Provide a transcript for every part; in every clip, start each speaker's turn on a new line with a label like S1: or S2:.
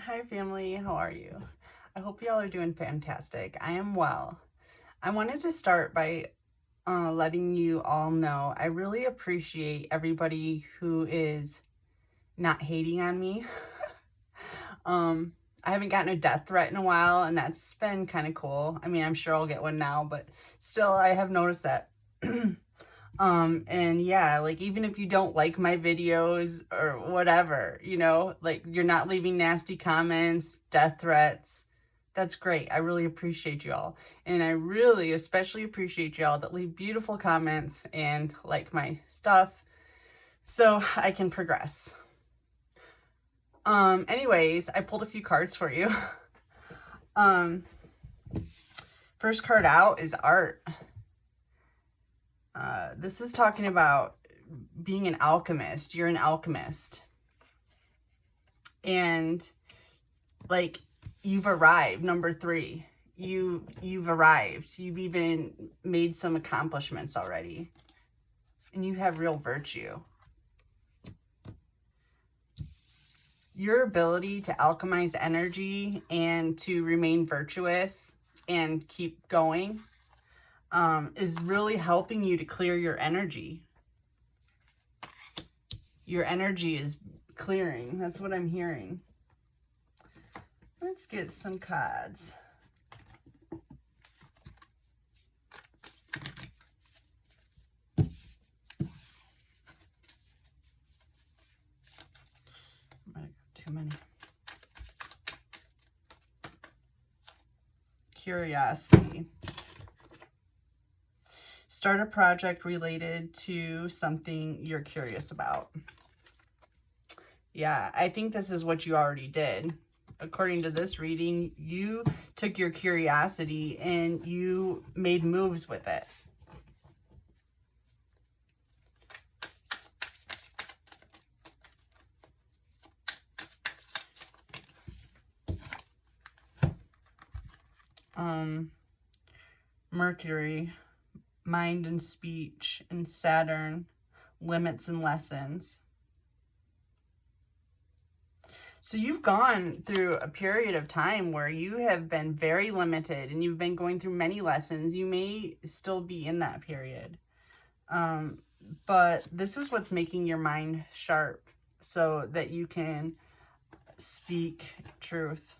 S1: Hi family, how are you? I hope y'all are doing fantastic. I am well. I wanted to start by letting you all know I really appreciate everybody who is not hating on me. I haven't gotten a death threat in a while, and that's been kind of cool. I mean, I'm sure I'll get one now, but still, I have noticed that. And yeah, like even if you don't like my videos or whatever, like you're not leaving nasty comments, death threats, that's great. I really appreciate y'all. And I really especially appreciate y'all that leave beautiful comments and like my stuff so I can progress. Anyways, I pulled a few cards for you. First card out is art. This is talking about being an alchemist. You're an alchemist. And like you've arrived, number 3. You've arrived. You've even made some accomplishments already. And you have real virtue. Your ability to alchemize energy and to remain virtuous and keep going is really helping you to clear your energy. Your energy is clearing. That's what I'm hearing. Let's get some cards. I got too many. Curiosity. Start a project related to something you're curious about. Yeah, I think this is what you already did. According to this reading, you took your curiosity and you made moves with it. Mercury, mind and speech, and Saturn, limits and lessons. So you've gone through a period of time where you have been very limited and you've been going through many lessons. You may still be in that period. But this is what's making your mind sharp so that you can speak truth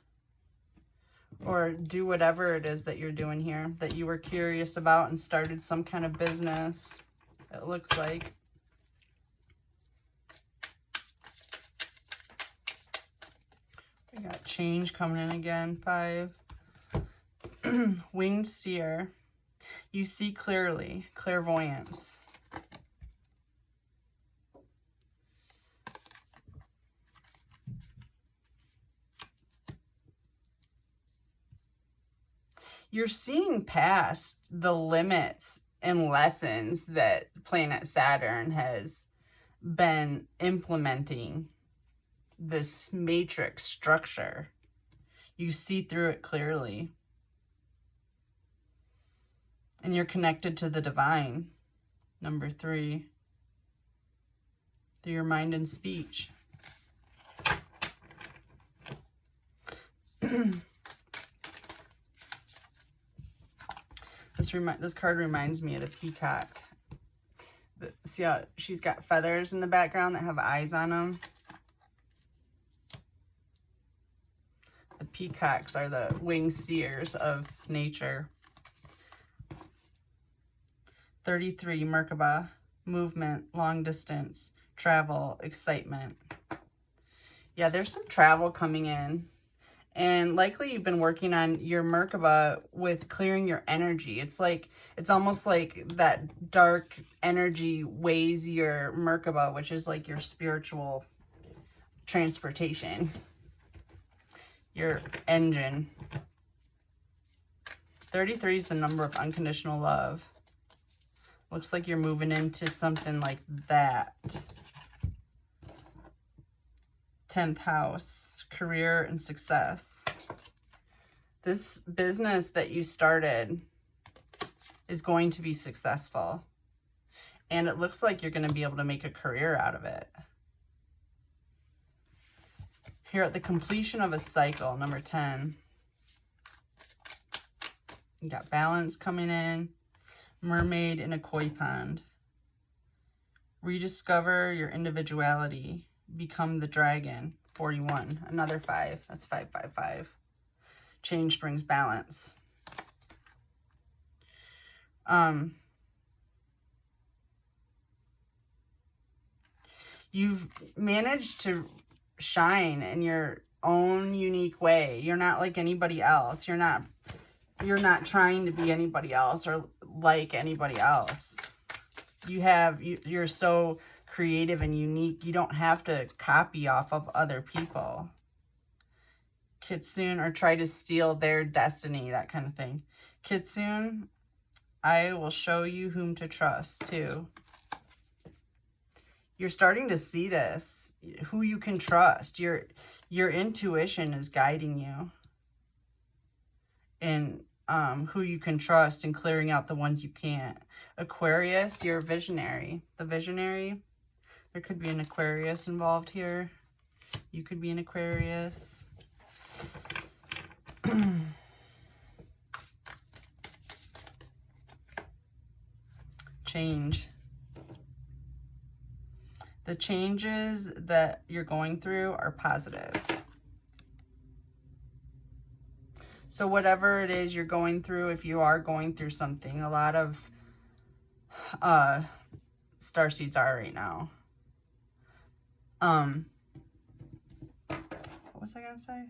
S1: or do whatever it is that you're doing here that you were curious about and started some kind of business, it looks like. We got change coming in again. 5. Winged seer. You see clearly. Clairvoyance. You're seeing past the limits and lessons that planet Saturn has been implementing. This matrix structure. You see through it clearly. And you're connected to the divine. Number 3. Through your mind and speech. This card reminds me of the peacock. See how she's got feathers in the background that have eyes on them? The peacocks are the winged seers of nature. 33, Merkaba, movement, long distance, travel, excitement. Yeah, there's some travel coming in. And likely you've been working on your Merkaba with clearing your energy. It's almost like that dark energy weighs your Merkaba, which is like your spiritual transportation, your engine. 33 is the number of unconditional love. Looks like you're moving into something like that. 10th house, career and success. This business that you started is going to be successful. And it looks like you're going to be able to make a career out of it. You're at the completion of a cycle, number 10. You got balance coming in. Mermaid in a koi pond. Rediscover your individuality. Become the dragon. 41. Another 5. That's 555. Change brings balance. You've managed to shine in your own unique way. You're not like anybody else. You're not trying to be anybody else or like anybody else. You're so creative and unique. You don't have to copy off of other people. Kitsune, or try to steal their destiny, that kind of thing. Kitsune, I will show you whom to trust too. You're starting to see this, who you can trust. Your intuition is guiding you. And who you can trust and clearing out the ones you can't. Aquarius, you're a visionary. The visionary, there could be an Aquarius involved here. You could be an Aquarius. Change. The changes that you're going through are positive. So whatever it is you're going through, if you are going through something, a lot of starseeds are right now. What was I gonna say?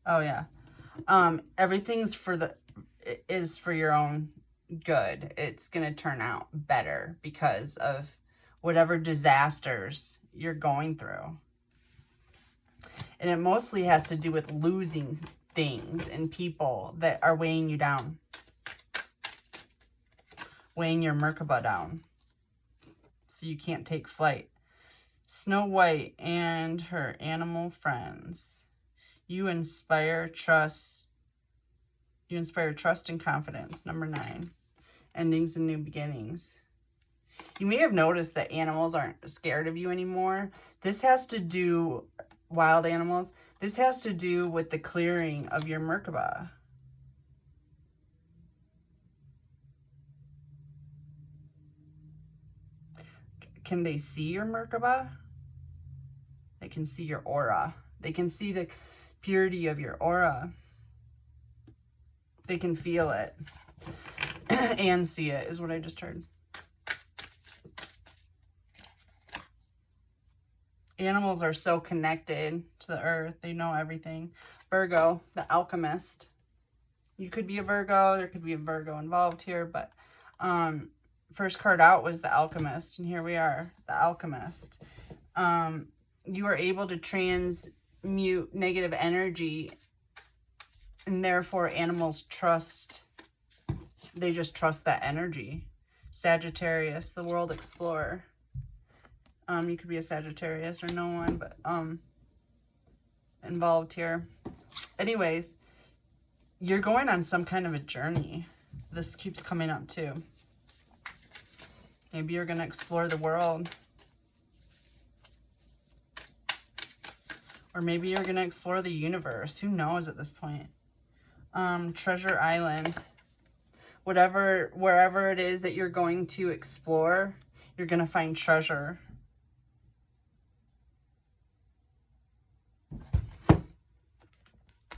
S1: Oh yeah. Everything's for your own good. It's gonna turn out better because of whatever disasters you're going through. And it mostly has to do with losing things and people that are weighing you down. Weighing your Merkaba down. So you can't take flight. Snow White and her animal friends. You inspire trust. You inspire trust and confidence. Number 9. Endings and new beginnings. You may have noticed that animals aren't scared of you anymore. This has to do, wild animals, this has to do with the clearing of your Merkaba. Can they see your Merkaba? They can see your aura. They can see the purity of your aura. They can feel it and see it, is what I just heard. Animals are so connected to the earth. They know everything. Virgo, the alchemist. You could be a Virgo. There could be a Virgo involved here, but first card out was the alchemist, and here we are, the alchemist. You are able to transmute negative energy, and therefore animals trust. They just trust that energy. Sagittarius, the world explorer. You could be a Sagittarius or no one, but involved here. Anyways, you're going on some kind of a journey. This keeps coming up too. Maybe you're going to explore the world. Or maybe you're going to explore the universe. Who knows at this point? Treasure Island. Wherever it is that you're going to explore, you're going to find treasure.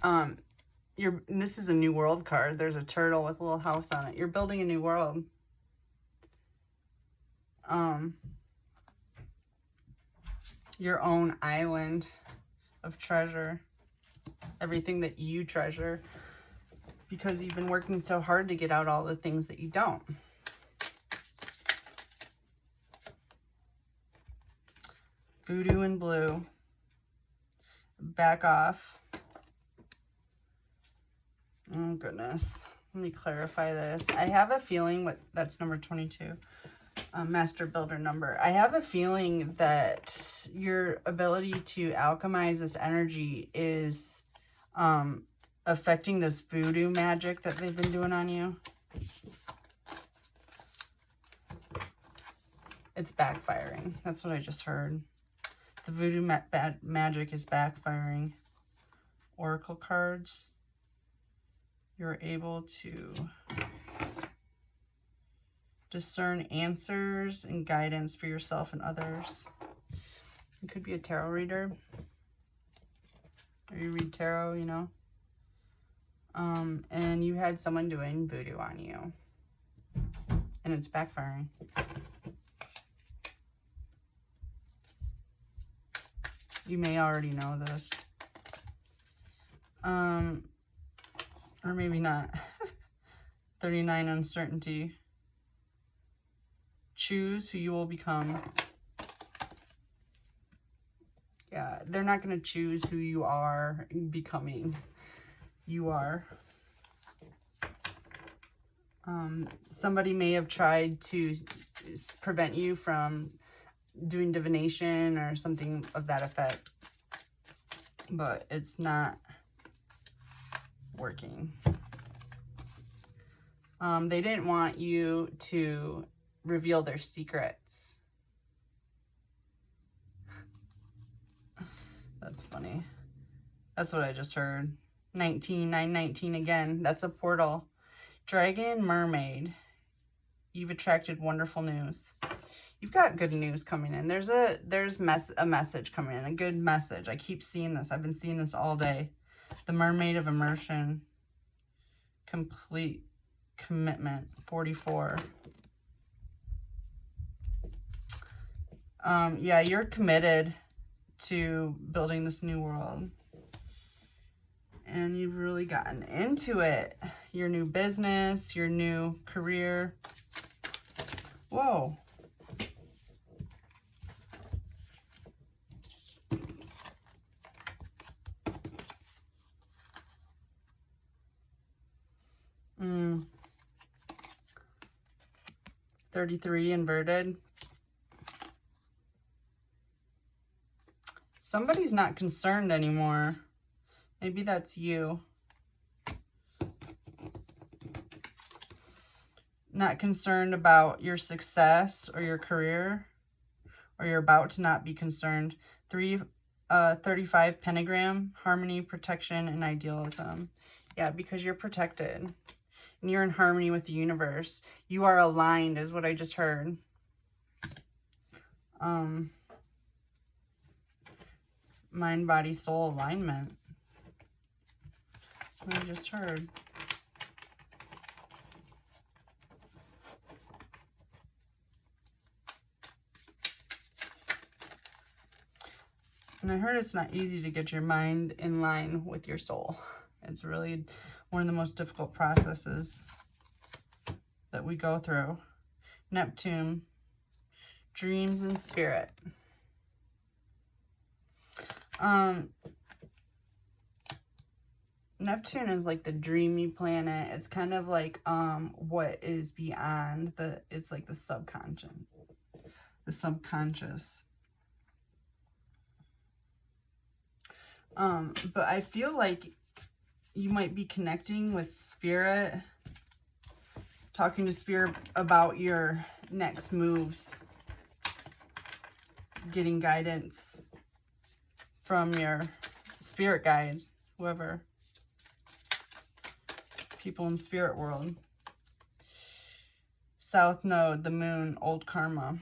S1: And this is a new world card. There's a turtle with a little house on it. You're building a new world. Your own island of treasure. Everything that you treasure. Because you've been working so hard to get out all the things that you don't. Voodoo and blue. Back off. Oh, goodness. Let me clarify this. I have a feeling, that's number 22, Master Builder number. I have a feeling that your ability to alchemize this energy is affecting this voodoo magic that they've been doing on you. It's backfiring. That's what I just heard. The voodoo magic is backfiring. Oracle cards. You're able to discern answers and guidance for yourself and others. You could be a tarot reader. Or you read tarot, you know. And you had someone doing voodoo on you. And it's backfiring. You may already know this. Or maybe not. 39, uncertainty. Choose who you will become. Yeah, they're not going to choose who you are becoming. You are. Somebody may have tried to prevent you from doing divination or something of that effect, but it's not working. They didn't want you to reveal their secrets. That's funny. That's what I just heard. 919 again. That's a portal. Dragon, mermaid. You've attracted wonderful news. You've got good news coming in. There's a message coming in, a good message. I keep seeing this. I've been seeing this all day. The mermaid of immersion. Complete commitment. 44. Yeah, you're committed to building this new world. And you've really gotten into it. Your new business, your new career. Whoa. Mm. 33 inverted. Somebody's not concerned anymore. Maybe that's you. Not concerned about your success or your career, or you're about to not be concerned. 35 pentagram, harmony, protection, and idealism. Yeah, because you're protected and you're in harmony with the universe. You are aligned is what I just heard. Mind, body, soul alignment. That's what I just heard. And I heard it's not easy to get your mind in line with your soul. It's really one of the most difficult processes that we go through. Neptune, dreams and spirit. Neptune is like the dreamy planet. It's kind of like what is beyond it's like the subconscious. The subconscious. But I feel like you might be connecting with spirit, talking to spirit about your next moves, getting guidance from your spirit guides, whoever, people in spirit world. South Node, the moon, old karma.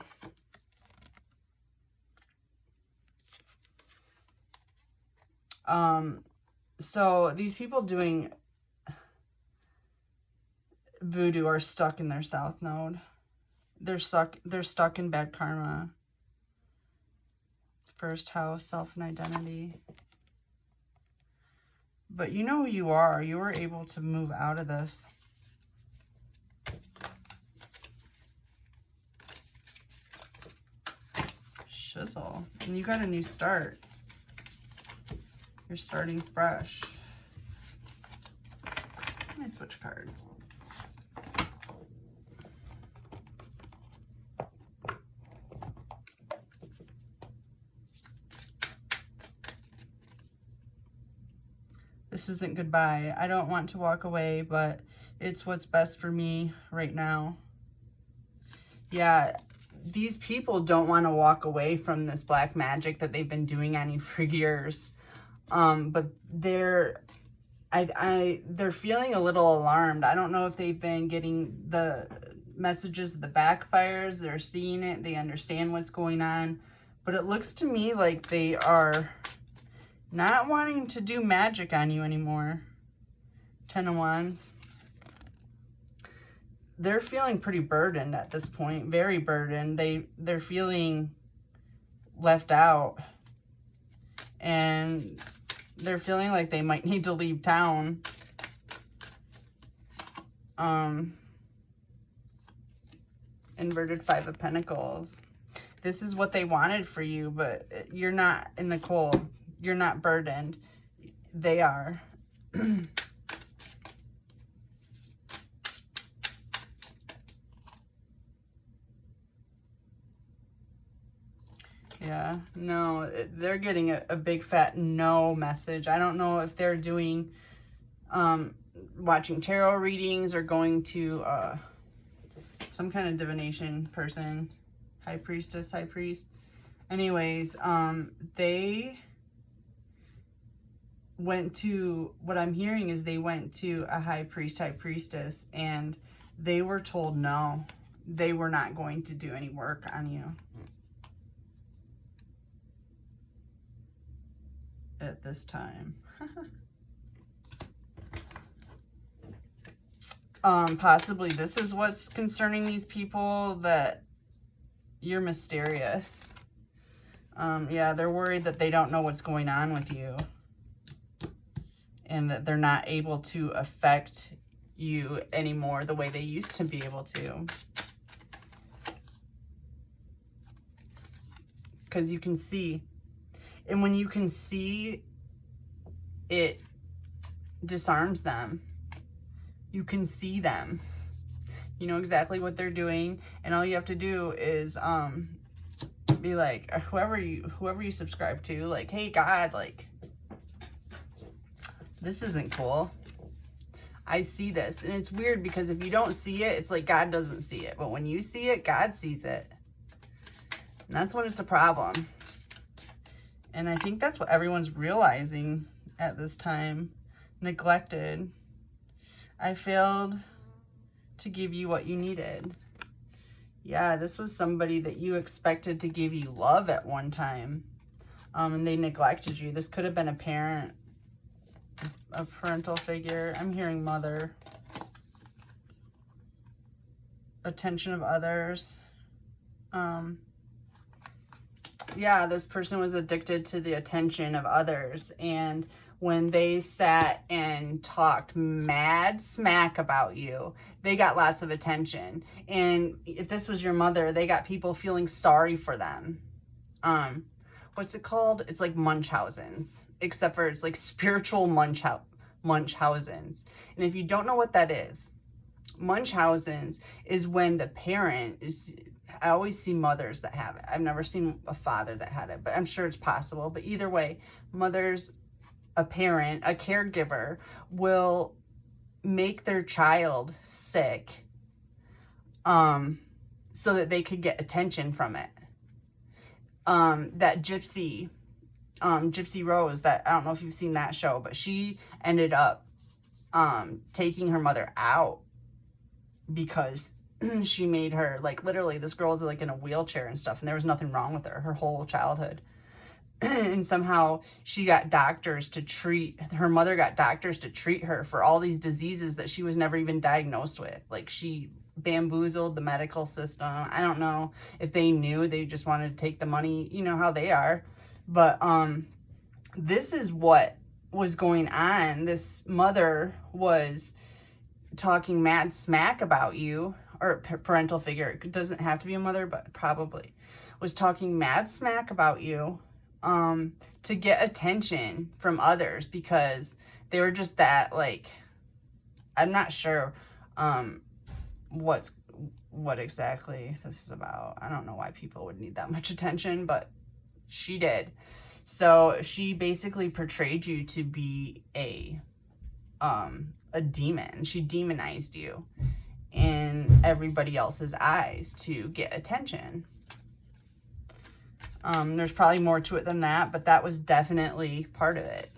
S1: So these people doing voodoo are stuck in their South Node. They're stuck in bad karma. First house, self and identity. But you know who you are. You were able to move out of this. Shizzle. And you got a new start. You're starting fresh. Let me switch cards. This isn't goodbye. I don't want to walk away, but it's what's best for me right now. Yeah, these people don't want to walk away from this black magic that they've been doing on you for years. But they're feeling a little alarmed. I don't know if they've been getting the messages of the backfires. They're seeing it. They understand what's going on. But it looks to me like they are not wanting to do magic on you anymore. 10 of Wands. They're feeling pretty burdened at this point. Very burdened. They're feeling left out. And they're feeling like they might need to leave town. Inverted Five of Pentacles. This is what they wanted for you, but you're not in the cold. You're not burdened. They are. Yeah, no, they're getting a big fat no message. I don't know if they're doing, watching tarot readings or going to some kind of divination person, high priestess, high priest. Anyways, they went to, what I'm hearing is they went to a high priest, high priestess, and they were told no, they were not going to do any work on you at this time. Possibly this is what's concerning these people, that you're mysterious. Yeah, they're worried that they don't know what's going on with you and that they're not able to affect you anymore the way they used to be able to. Because you can see. And when you can see, it disarms them. You can see them. You know exactly what they're doing. And all you have to do is be like, whoever you subscribe to, like, hey, God, like, this isn't cool. I see this. And it's weird because if you don't see it, it's like God doesn't see it. But when you see it, God sees it. And that's when it's a problem. And I think that's what everyone's realizing at this time. Neglected. I failed to give you what you needed. Yeah, this was somebody that you expected to give you love at one time. And they neglected you. This could have been a parent, a parental figure. I'm hearing mother. Attention of others. Yeah, this person was addicted to the attention of others. And when they sat and talked mad smack about you, they got lots of attention. And if this was your mother, they got people feeling sorry for them. What's it called? It's like Munchausen's, except for it's like spiritual Munchausen's. And if you don't know what that is, Munchausen's is when the parent is, I always see mothers that have it. I've never seen a father that had it, but I'm sure it's possible. But either way, mothers, a parent, a caregiver will make their child sick so that they could get attention from it. That Gypsy Rose, that, I don't know if you've seen that show, but she ended up taking her mother out because she made her, like, literally, this girl's like in a wheelchair and stuff, and there was nothing wrong with her whole childhood. And somehow she got doctors to treat, her mother got doctors to treat her for all these diseases that she was never even diagnosed with. Like, she bamboozled the medical system. I don't know if they knew, they just wanted to take the money, you know how they are. But this is what was going on. This mother was talking mad smack about you, or parental figure. It doesn't have to be a mother, but probably was talking mad smack about you to get attention from others, because they were just that, like, I'm not sure what exactly this is about. I don't know why people would need that much attention, but she did. So she basically portrayed you to be a demon. She demonized you in everybody else's eyes to get attention. There's probably more to it than that, but that was definitely part of it.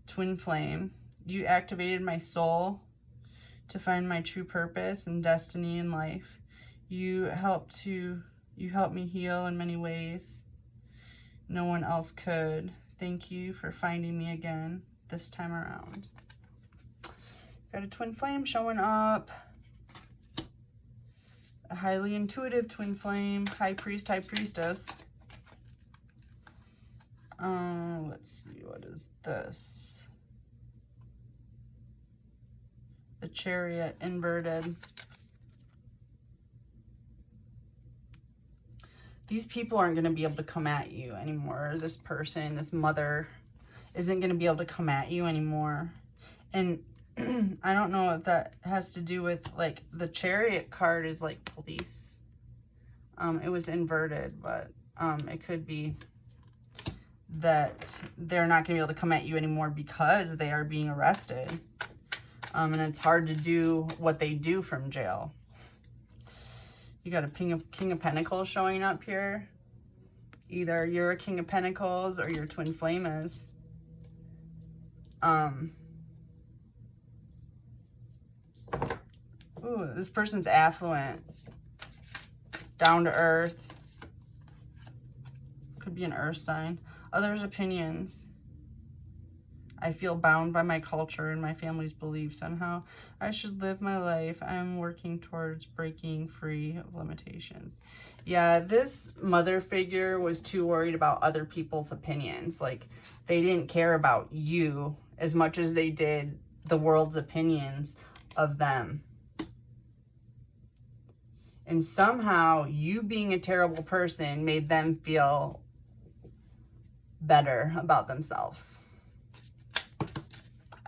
S1: Twin flame. You activated my soul to find my true purpose and destiny in life. You helped me heal in many ways no one else could. Thank you for finding me again this time around. Got a twin flame showing up. A highly intuitive twin flame. High priest, high priestess. Let's see, what is this? The chariot inverted. These people aren't going to be able to come at you anymore. This person, this mother, isn't going to be able to come at you anymore. And I don't know if that has to do with, like, the chariot card is like police. It was inverted, but it could be that they're not going to be able to come at you anymore because they are being arrested. And it's hard to do what they do from jail. You got a King of Pentacles showing up here. Either you're a King of Pentacles or your twin flame is. Ooh, this person's affluent. Down to earth. Could be an earth sign. Others' opinions. I feel bound by my culture and my family's beliefs on how I should live my life. I'm working towards breaking free of limitations. Yeah, this mother figure was too worried about other people's opinions. Like, they didn't care about you as much as they did the world's opinions of them. And somehow, you being a terrible person made them feel better about themselves.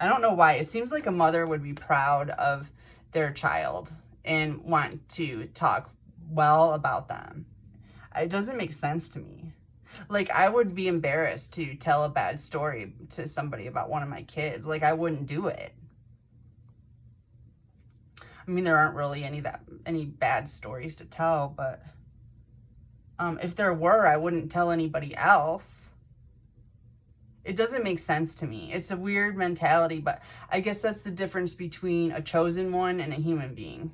S1: I don't know why. It seems like a mother would be proud of their child and want to talk well about them. It doesn't make sense to me. Like, I would be embarrassed to tell a bad story to somebody about one of my kids. Like, I wouldn't do it. I mean, there aren't really any bad stories to tell, but if there were, I wouldn't tell anybody else. It doesn't make sense to me. It's a weird mentality, but I guess that's the difference between a chosen one and a human being.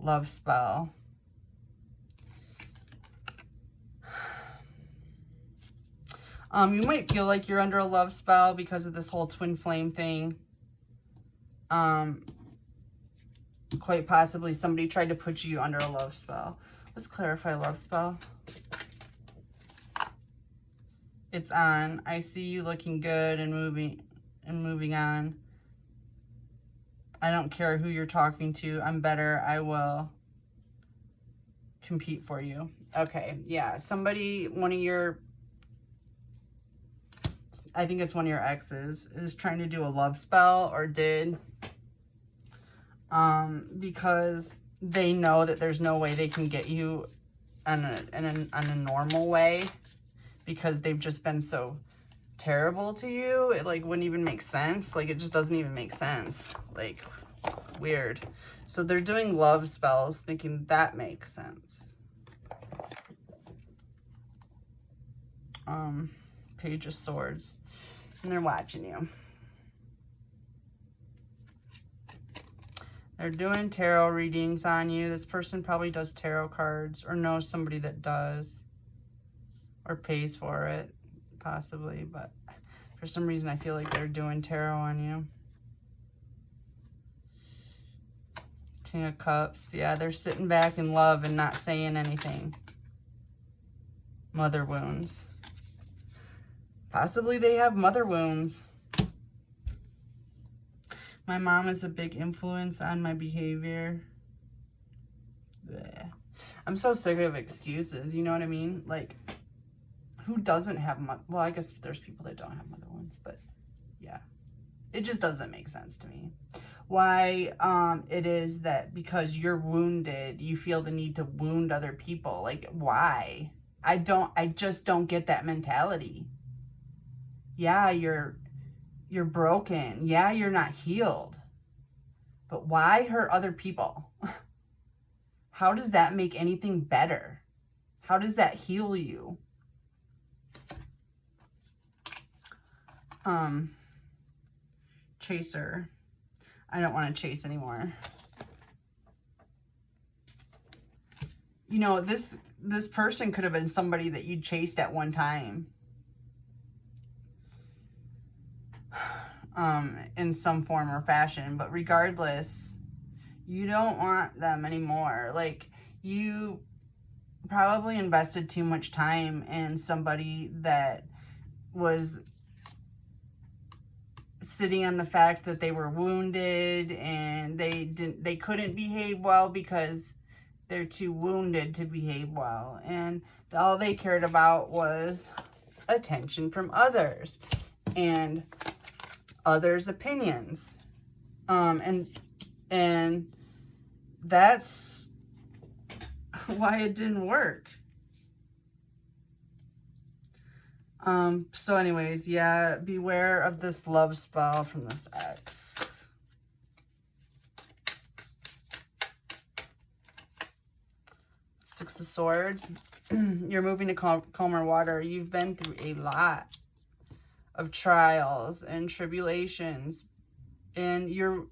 S1: Love spell. You might feel like you're under a love spell because of this whole twin flame thing. Quite possibly somebody tried to put you under a love spell. Let's clarify love spell. It's on. I see you looking good and moving on. I don't care who you're talking to. I'm better. I will compete for you. Okay, yeah. Somebody, I think it's one of your exes, is trying to do a love spell, or did. Because they know that there's no way they can get you in a normal way, because they've just been so terrible to you. It, like, wouldn't even make sense. Like, it just doesn't even make sense. Like, weird. So they're doing love spells thinking that makes sense. Page of Swords. And they're watching you. They're doing tarot readings on you. This person probably does tarot cards or knows somebody that does. Or pays for it, possibly. But for some reason, I feel like they're doing tarot on you. King of Cups. Yeah, they're sitting back in love and not saying anything. Mother wounds. Possibly they have mother wounds. My mom is a big influence on my behavior. Blech. I'm so sick of excuses, you know what I mean? Like, who doesn't have well, I guess there's people that don't have mother wounds, but yeah. It just doesn't make sense to me. Why it is that because you're wounded, you feel the need to wound other people. Like, why? I just don't get that mentality. Yeah, you're you're broken. Yeah, you're not healed. But why hurt other people? How does that make anything better? How does that heal you? Chaser. I don't want to chase anymore. You know, this person could have been somebody that you chased at one time. In some form or fashion. But regardless, you don't want them anymore. Like, you probably invested too much time in somebody that was sitting on the fact that they were wounded and they couldn't behave well because they're too wounded to behave well, and all they cared about was attention from others and others' opinions, and that's why it didn't work. So anyways, yeah, beware of this love spell from this ex. Six of Swords. You're moving to calmer water. You've been through a lot of trials and tribulations, and you're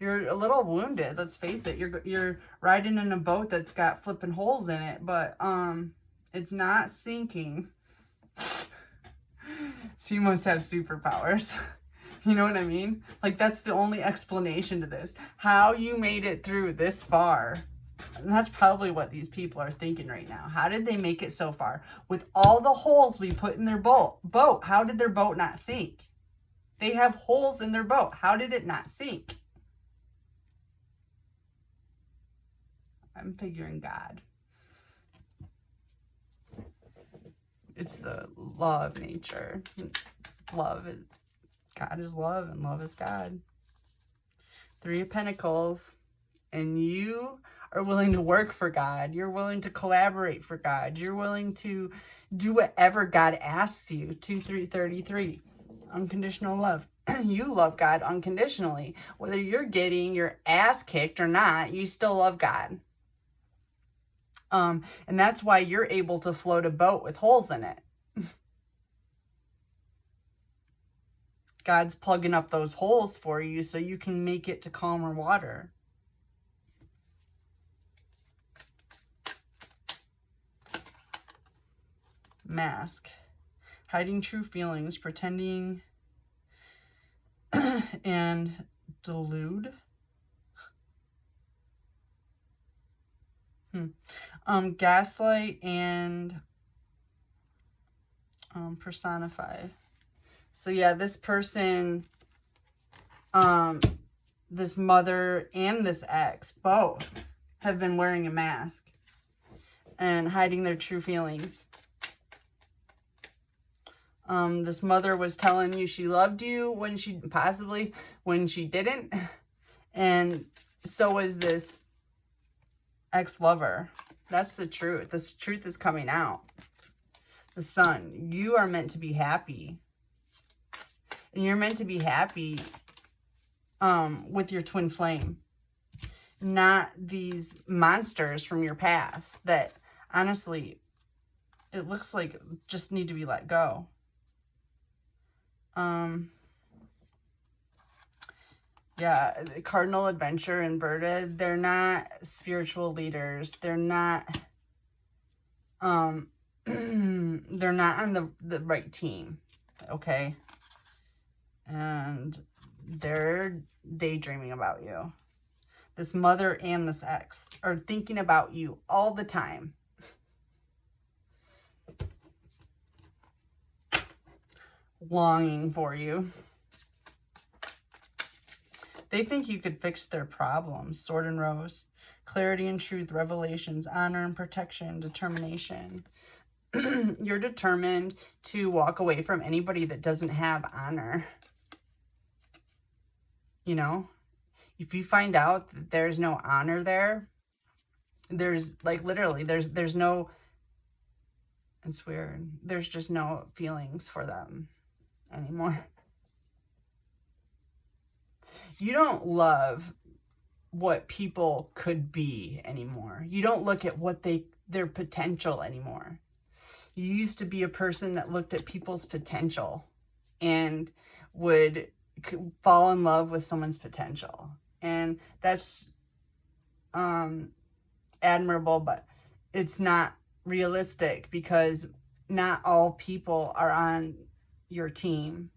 S1: a little wounded. Let's face it. You're riding in a boat that's got flipping holes in it, but it's not sinking. So you must have superpowers. You know what I mean? Like, that's the only explanation to this. How you made it through this far. And that's probably what these people are thinking right now. How did they make it so far? With all the holes we put in their boat, how did their boat not sink? They have holes in their boat. How did it not sink? I'm figuring God. It's the law of nature. God is love, and love is God. Three of Pentacles. And you are willing to work for God. You're willing to collaborate for God. You're willing to do whatever God asks you. 2-3-33. Unconditional love. You love God unconditionally. Whether you're getting your ass kicked or not, you still love God. And that's why you're able to float a boat with holes in it. God's plugging up those holes for you so you can make it to calmer water. Mask. Hiding true feelings, pretending, and delude. Gaslight and personify. So yeah, this person, this mother and this ex both have been wearing a mask and hiding their true feelings. This mother was telling you she loved you when she didn't. And so was this ex-lover. That's the truth. This truth is coming out. The Sun, you are meant to be happy. And you're meant to be happy with your twin flame. Not these monsters from your past that, honestly, it looks like just need to be let go. Yeah, Cardinal Adventure inverted. They're not spiritual leaders. They're not, they're not on the right team. Okay. And they're daydreaming about you. This mother and this ex are thinking about you all the time. Longing for you. They think you could fix their problems. Sword and Rose. Clarity and truth, revelations, honor and protection, determination. You're determined to walk away from anybody that doesn't have honor. You know? If you find out that there's no honor there, there's like literally, there's no, it's weird. There's just no feelings for them anymore. You don't love what people could be anymore. You don't look at what their potential anymore. You used to be a person that looked at people's potential and would fall in love with someone's potential. And that's admirable, but it's not realistic because not all people are on your team.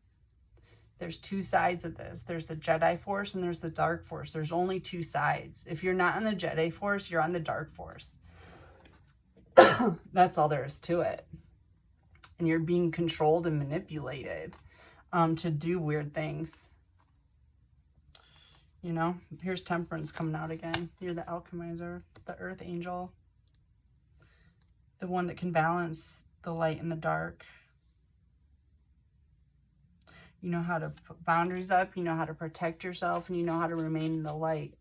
S1: There's two sides of this. There's the Jedi Force and there's the Dark Force. There's only two sides. If you're not on the Jedi Force, you're on the Dark Force. That's all there is to it. And you're being controlled and manipulated to do weird things. You know, here's Temperance coming out again. You're the alchemizer, the earth angel, the one that can balance the light and the dark. You know how to put boundaries up, you know how to protect yourself, and you know how to remain in the light.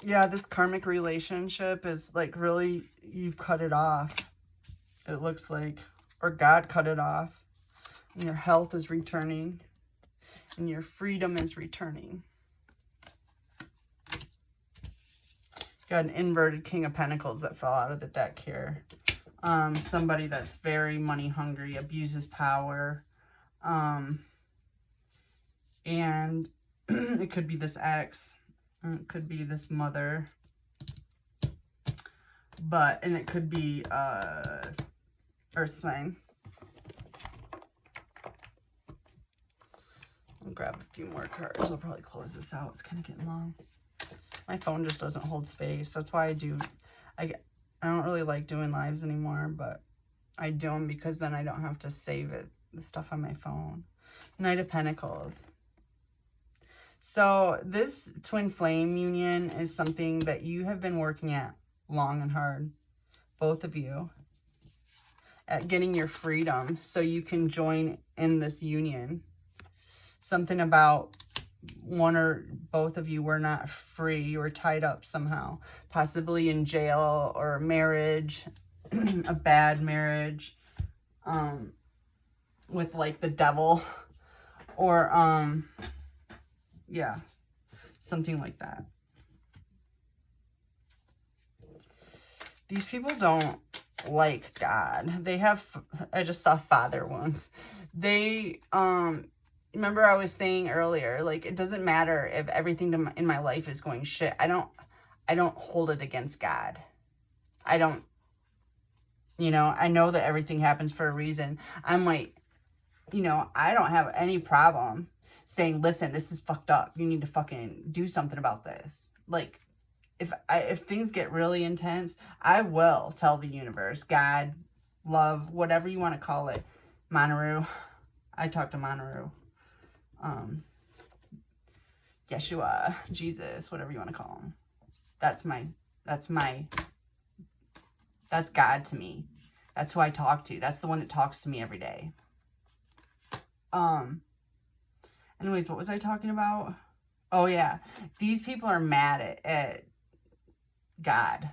S1: Yeah, this karmic relationship is like really, you've cut it off. It looks like, or God cut it off. And your health is returning. And your freedom is returning. Got an inverted King of Pentacles that fell out of the deck here. Somebody that's very money hungry, abuses power. And it could be this ex. It could be this mother. And it could be earth sign. I'll grab a few more cards. I'll probably close this out. It's kind of getting long. My phone just doesn't hold space. That's why I don't really like doing lives anymore, but I do them because then I don't have to save the stuff on my phone. Knight of Pentacles. So this twin flame union is something that you have been working at long and hard, both of you, at getting your freedom so you can join in this union. Something about one or both of you were not free. You were tied up somehow, possibly in jail or marriage, a bad marriage, with like the devil, or yeah, something like that. These people don't like God. They have, I just saw father wounds. They, remember I was saying earlier, like, it doesn't matter if everything in my life is going shit. I don't hold it against God. I don't, you know, I know that everything happens for a reason. I'm like, you know, I don't have any problem saying, listen, this is fucked up. You need to fucking do something about this. Like, if things get really intense, I will tell the universe, God, love, whatever you want to call it, Monteru. I talk to Monteru. Yeshua, Jesus, whatever you want to call him. That's God to me. That's who I talk to. That's the one that talks to me every day. Anyways, what was I talking about? Oh yeah, these people are mad at God,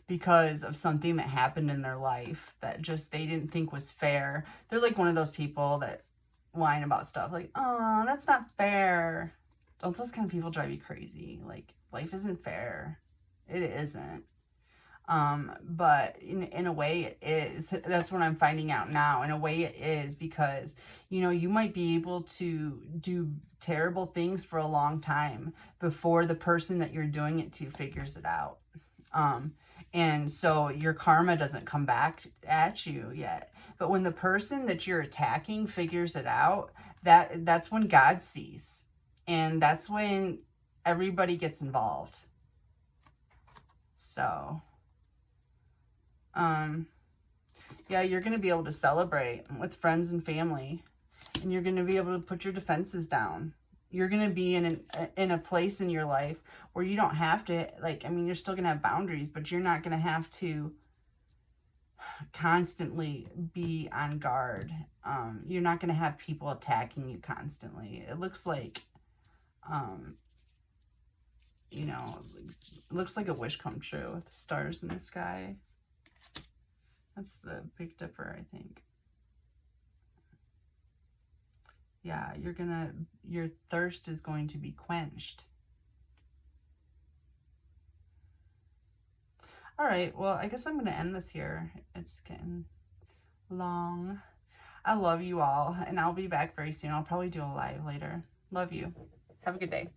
S1: because of something that happened in their life that just they didn't think was fair. They're like one of those people that whine about stuff like, oh, that's not fair. Don't those kind of people drive you crazy? Like, life isn't fair. It isn't. But in a way it is. That's what I'm finding out now. In a way it is, because, you know, you might be able to do terrible things for a long time before the person that you're doing it to figures it out. And so your karma doesn't come back at you yet. But when the person that you're attacking figures it out, that's when God sees. And that's when everybody gets involved. So, yeah, you're going to be able to celebrate with friends and family. And you're going to be able to put your defenses down. You're going to be in a place in your life where you don't have to, like, I mean, you're still going to have boundaries, but you're not going to have to constantly be on guard. You're not going to have people attacking you constantly. It looks like, you know, it looks like a wish come true with the stars in the sky. That's the Big Dipper, I think. Yeah, your thirst is going to be quenched. All right, well, I guess I'm going to end this here. It's getting long. I love you all, and I'll be back very soon. I'll probably do a live later. Love you. Have a good day.